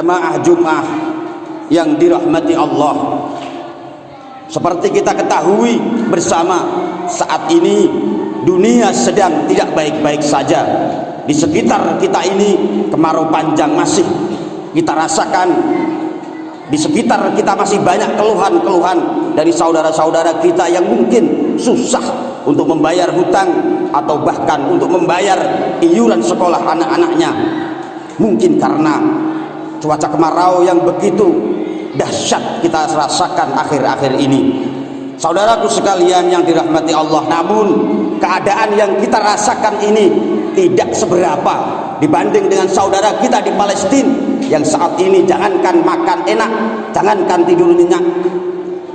Jemaah Jumat yang dirahmati Allah, seperti kita ketahui bersama, saat ini dunia sedang tidak baik-baik saja. Di sekitar kita ini kemarau panjang masih kita rasakan. Di sekitar kita masih banyak keluhan-keluhan dari saudara-saudara kita yang mungkin susah untuk membayar hutang atau bahkan untuk membayar iuran sekolah anak-anaknya. Mungkin karena cuaca kemarau yang begitu dahsyat kita rasakan akhir-akhir ini. Saudaraku sekalian yang dirahmati Allah, namun keadaan yang kita rasakan ini tidak seberapa dibanding dengan saudara kita di Palestina yang saat ini jangankan makan enak, jangankan tidur nyenyak,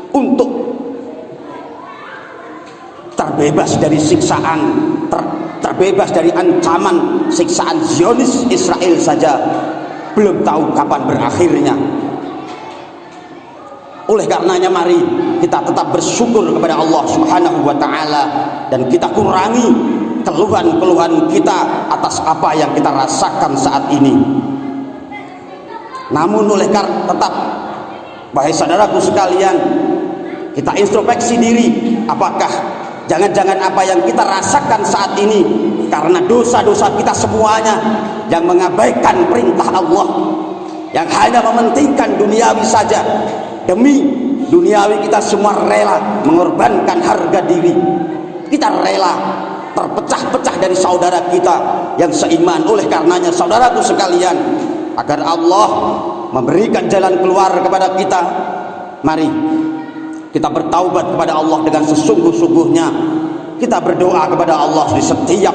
untuk terbebas dari siksaan, terbebas dari ancaman siksaan Zionis Israel saja belum tahu kapan berakhirnya. Oleh karenanya mari kita tetap bersyukur kepada Allah Subhanahu wa ta'ala, dan kita kurangi keluhan-keluhan kita atas apa yang kita rasakan saat ini. Namun oleh karena tetap, wahai saudaraku sekalian, kita introspeksi diri, apakah jangan-jangan apa yang kita rasakan saat ini karena dosa-dosa kita semuanya yang mengabaikan perintah Allah, yang hanya mementingkan duniawi saja. Demi duniawi kita semua rela mengorbankan harga diri, kita rela terpecah-pecah dari saudara kita yang seiman. Oleh karenanya saudaraku sekalian, agar Allah memberikan jalan keluar kepada kita, mari kita bertaubat kepada Allah dengan sesungguh-sungguhnya. Kita berdoa kepada Allah di setiap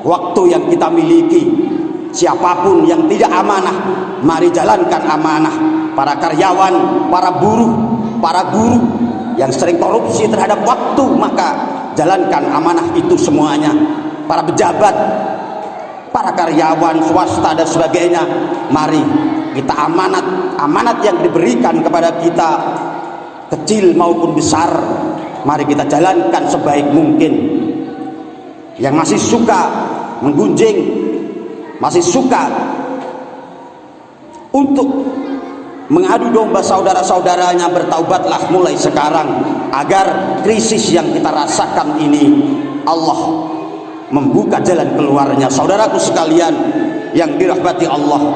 waktu yang kita miliki. Siapapun yang tidak amanah, mari jalankan amanah. Para karyawan, para buruh, para guru yang sering korupsi terhadap waktu, maka jalankan amanah itu semuanya. Para pejabat, para karyawan swasta dan sebagainya, mari kita amanat yang diberikan kepada kita, kecil maupun besar, mari kita jalankan sebaik mungkin. Yang masih suka menggunjing, masih suka untuk mengadu domba saudara-saudaranya, bertaubatlah mulai sekarang, agar krisis yang kita rasakan ini Allah membuka jalan keluarnya. Saudaraku sekalian yang dirahmati Allah,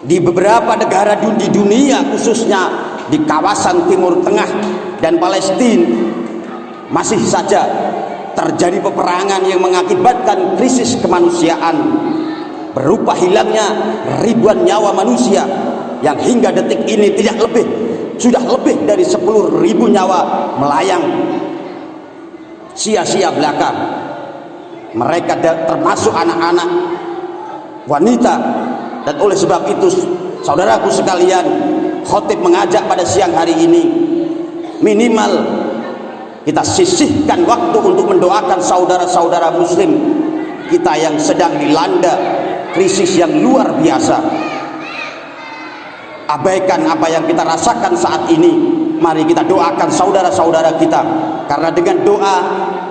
di beberapa negara di dunia, khususnya di kawasan Timur Tengah dan Palestina, masih saja terjadi peperangan yang mengakibatkan krisis kemanusiaan, berupa hilangnya ribuan nyawa manusia yang hingga detik ini sudah lebih dari 10.000 nyawa melayang sia-sia belaka. Mereka termasuk anak-anak, wanita. Dan oleh sebab itu saudaraku sekalian, khotib mengajak pada siang hari ini, minimal kita sisihkan waktu untuk mendoakan saudara-saudara muslim kita yang sedang dilanda krisis yang luar biasa. Abaikan apa yang kita rasakan saat ini, mari kita doakan saudara-saudara kita, karena dengan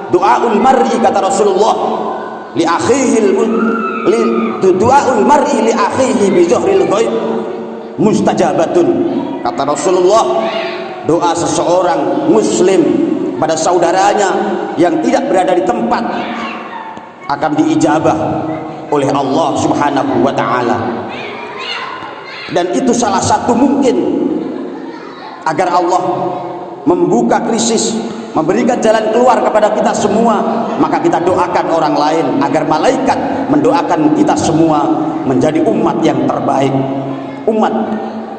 doaul mar'i, kata Rasulullah, li akhihi doaul mar'i li akhihi bi zahril ghaib mustajabatun. Kata Rasulullah, doa seseorang muslim pada saudaranya yang tidak berada di tempat akan diijabah oleh Allah Subhanahu wa ta'ala. Dan itu salah satu mungkin agar Allah membuka krisis, memberikan jalan keluar kepada kita semua. Maka kita doakan orang lain agar malaikat mendoakan kita semua menjadi umat yang terbaik, umat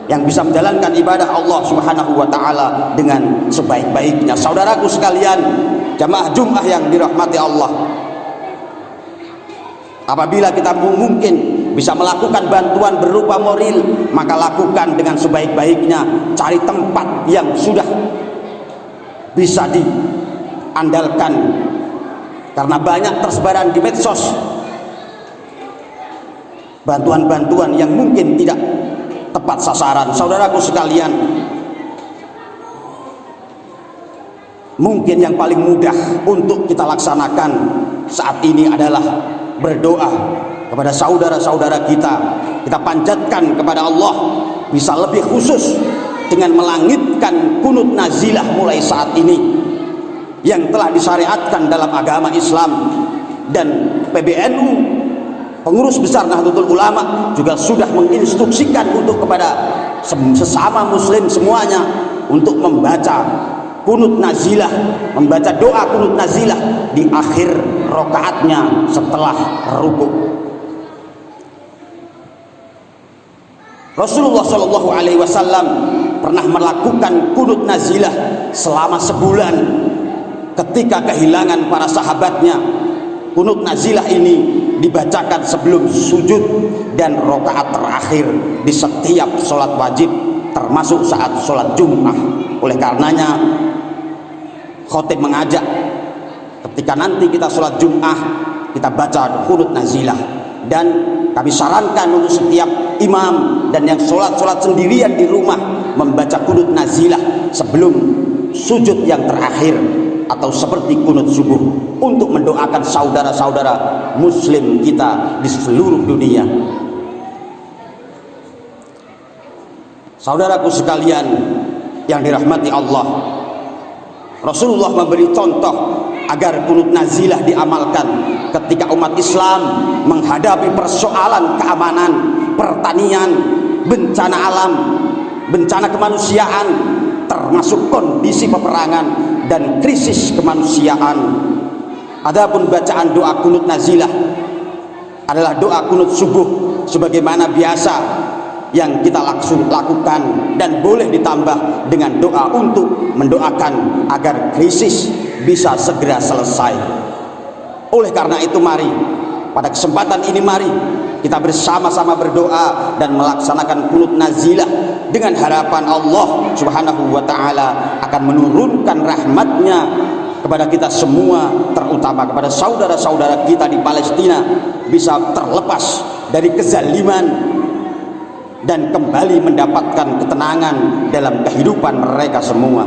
yang bisa menjalankan ibadah Allah Subhanahu wa ta'ala dengan sebaik-baiknya. Saudaraku sekalian, jamaah Jumat yang dirahmati Allah, apabila kita mungkin bisa melakukan bantuan berupa moral, maka lakukan dengan sebaik-baiknya. Cari tempat yang sudah bisa diandalkan, karena banyak tersebaran di medsos bantuan-bantuan yang mungkin tidak tepat sasaran. Saudaraku sekalian, mungkin yang paling mudah untuk kita laksanakan saat ini adalah berdoa kepada saudara-saudara kita kita panjatkan kepada Allah, bisa lebih khusus dengan melangitkan kunut nazilah mulai saat ini yang telah disyariatkan dalam agama Islam. Dan PBNU, pengurus besar Nahdlatul Ulama, juga sudah menginstruksikan untuk kepada sesama muslim semuanya untuk membaca kunut nazilah, membaca doa kunut nazilah di akhir rakaatnya setelah rukuk. Rasulullah Shallallahu Alaihi Wasallam pernah melakukan kunut nazilah selama sebulan ketika kehilangan para sahabatnya. Kunut nazilah ini dibacakan sebelum sujud dan rakaat terakhir di setiap sholat wajib, termasuk saat sholat Jum'ah. Oleh karenanya khotib mengajak ketika nanti kita sholat Jum'ah, kita baca kunut nazilah. Dan kami sarankan untuk setiap imam dan yang sholat sendirian di rumah membaca kunut nazilah sebelum sujud yang terakhir, atau seperti kunut subuh, untuk mendoakan saudara-saudara muslim kita di seluruh dunia. Saudaraku sekalian yang dirahmati Allah, Rasulullah memberi contoh agar kunut nazilah diamalkan ketika umat Islam menghadapi persoalan keamanan, pertanian, bencana alam, bencana kemanusiaan, termasuk kondisi peperangan dan krisis kemanusiaan. Adapun bacaan doa kunut nazilah adalah doa kunut subuh sebagaimana biasa yang kita lakukan, dan boleh ditambah dengan doa untuk mendoakan agar krisis bisa segera selesai. Oleh karena itu, mari pada kesempatan ini mari kita bersama-sama berdoa dan melaksanakan kunut nazilah dengan harapan Allah Subhanahu wa ta'ala akan menurunkan rahmatnya kepada kita semua, terutama kepada saudara-saudara kita di Palestina, bisa terlepas dari kezaliman dan kembali mendapatkan ketenangan dalam kehidupan mereka semua.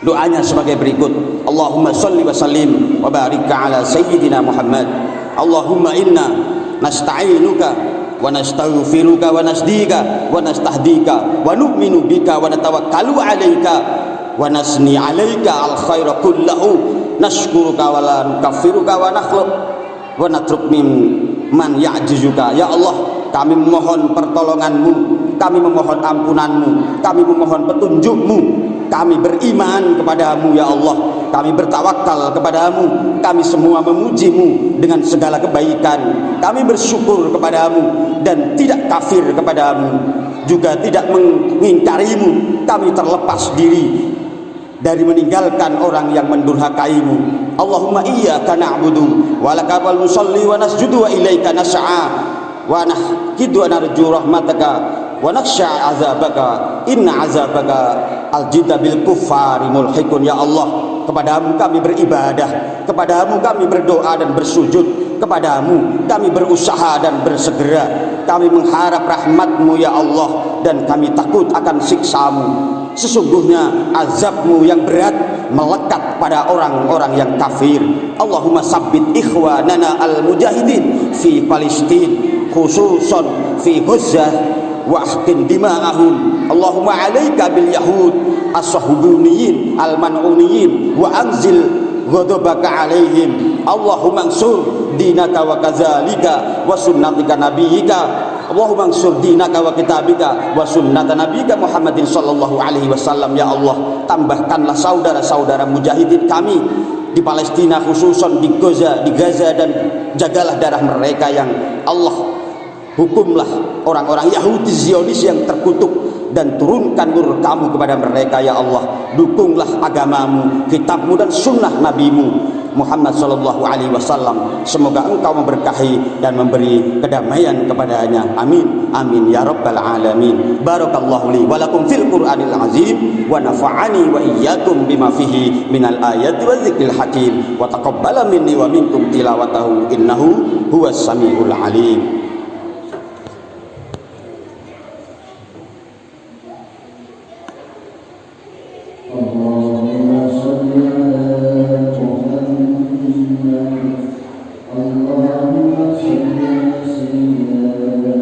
Doanya sebagai berikut: Allahumma sholli wa sallim wa barik ala sayyidina Muhammad. Allahumma inna nasta'inuka wa nastaghfiruka wa nasdika wa nastahdika wa nu'minu bika wa natawakkalu 'alaika wa nasni 'alaika al khaira kullahu nashkuruka wa la nukaffiruka wa nakhluq wa natruk man ya'jizuka. Ya Allah, kami memohon pertolonganmu, kami memohon ampunanmu, kami memohon petunjukmu, kami beriman kepadamu ya Allah, kami bertawakal kepadamu, kami semua memujimu dengan segala kebaikan, kami bersyukur kepadamu dan tidak kafir kepadamu, juga tidak mengingkarimu. Kami terlepas diri dari meninggalkan orang yang mendurhakaimu. Allahumma iyyaka na'budu wa lakal nusalli wa nasjudu wa ilaika nas'a wa nahkidu wa narju rahmataka wa nakhsha azabaka inna azabaka aljida bil kuffari mulhikun. Ya Allah, kepadamu kami beribadah, kepadamu kami berdoa dan bersujud, kepadamu kami berusaha dan bersegera, kami mengharap rahmatmu ya Allah, dan kami takut akan siksamu. Sesungguhnya azabmu yang berat melekat pada orang-orang yang kafir. Allahumma sabbit ikhwanana al-mujahidin fi Palestin, khususan fi Gaza, wa ahqin dima'ahum. Allahumma alaika bil yahud as-sahubuniyin al-man'uniyin wa anzil ghadabaka alaihim. Allahumma ansur dinaka wa kadzalika wa sunnatika nabiyyika. Allahumma ansur dinaka wa kitabika wa sunnata nabiyyika Muhammadin sallallahu alaihi wasallam. Ya Allah, tambahkanlah saudara-saudara mujahidin kami di Palestina, khususan di Gaza, dan jagalah darah mereka yang Allah. Hukumlah orang-orang Yahudi Zionis yang terkutuk, dan turunkan nur kamu kepada mereka ya Allah. Dukunglah agamamu, kitabmu, dan sunnah nabimu Muhammad sallallahu alaihi wasallam. Semoga engkau memberkahi dan memberi kedamaian kepadanya. Amin amin ya rabbal alamin. Barakallahu li wa lakum fil Qur'anil azim wa nafa'ani wa iyyakum bima fihi minal ayati wa dzikril hakim wa taqabbala minni wa minkum tilawatahu innahu huwas samiul alim. اللهم صل على سيدنا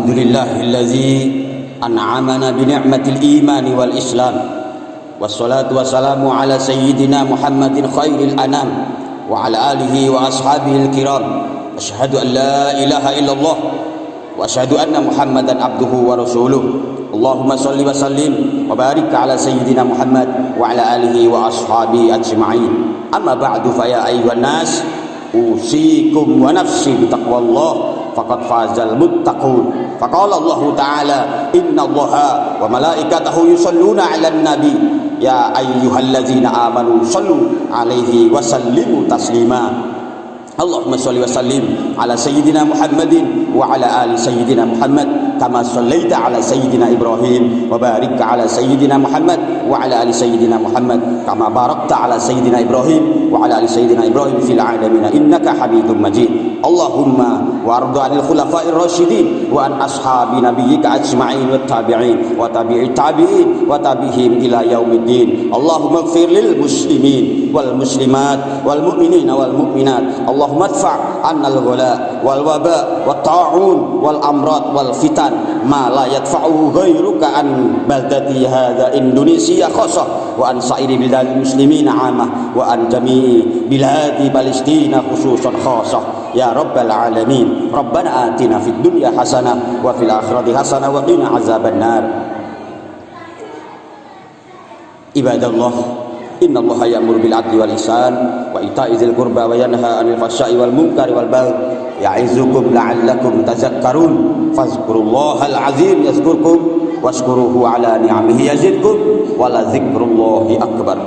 Alhamdulillahilladzi an'amana bi ni'matil iman wal islam. Wassalatu wassalamu ala sayyidina Muhammadin khairil anam wa ala alihi wa ashabihil kiram. Asyhadu an la ilaha illallah wa asyhadu anna Muhammadan abduhu wa rasuluh. Allahumma salli wa sallim wa barik ala sayyidina Muhammad wa ala alihi wa ashabihi ajma'in. Amma ba'du, fa ya ayyuhan nas usikum wa nafsi bi taqwallah faqad fazal muttaqun. Faqala Allah Ta'ala innallaha wa malaikatahu yusalluna 'alan nabi ya ayyuhallazina amanu sallu 'alaihi wa sallimu taslima. Allahumma shalli wa sallim ala sayyidina Muhammadin wa ala ali sayyidina Muhammad kama shallaita ala sayyidina Ibrahim wa barik ala sayyidina Muhammad wa ala ali sayyidina Muhammad kama barakta ala sayyidina Ibrahim wa ala ali sayyidina Ibrahim fil alamin innaka Hamidum Majid. Allahumma wa ardu anil khulafa'ir rasyidin wa an ashabi nabiyyika ajma'in wa tabi'in wa tabi'i tabi'in wa tabi'ihim ila yaumiddin. Allahumma ighfir lil muslimin wal muslimat wal mu'minina wal mu'minat. Allahumma adfa' annal ghala wal waba wat ta'un wal amrad wal fitan ma la yadfa'u ghairuka an baldati hadza Indonesia khassah wa an sa'iri biladil muslimin 'amah wa an jami'i biladi Palestina khususan khassah ya rabbal alamin. Rabbana atina fid dunya hasanah wa fil akhirati hasanah wa qina azabannar. Ibadallah, innallaha ya'muru bil 'adli wal ihsan wa ita'i dzil qurba wa yanha 'anil fahsya'i wal munkari wal baghi ya'izukum la'allakum tadhakkarun. Fazkurullahal 'azim yazkurkum washkuruhu 'ala ni'amihi yazidkum wa la dzikrullahi akbar.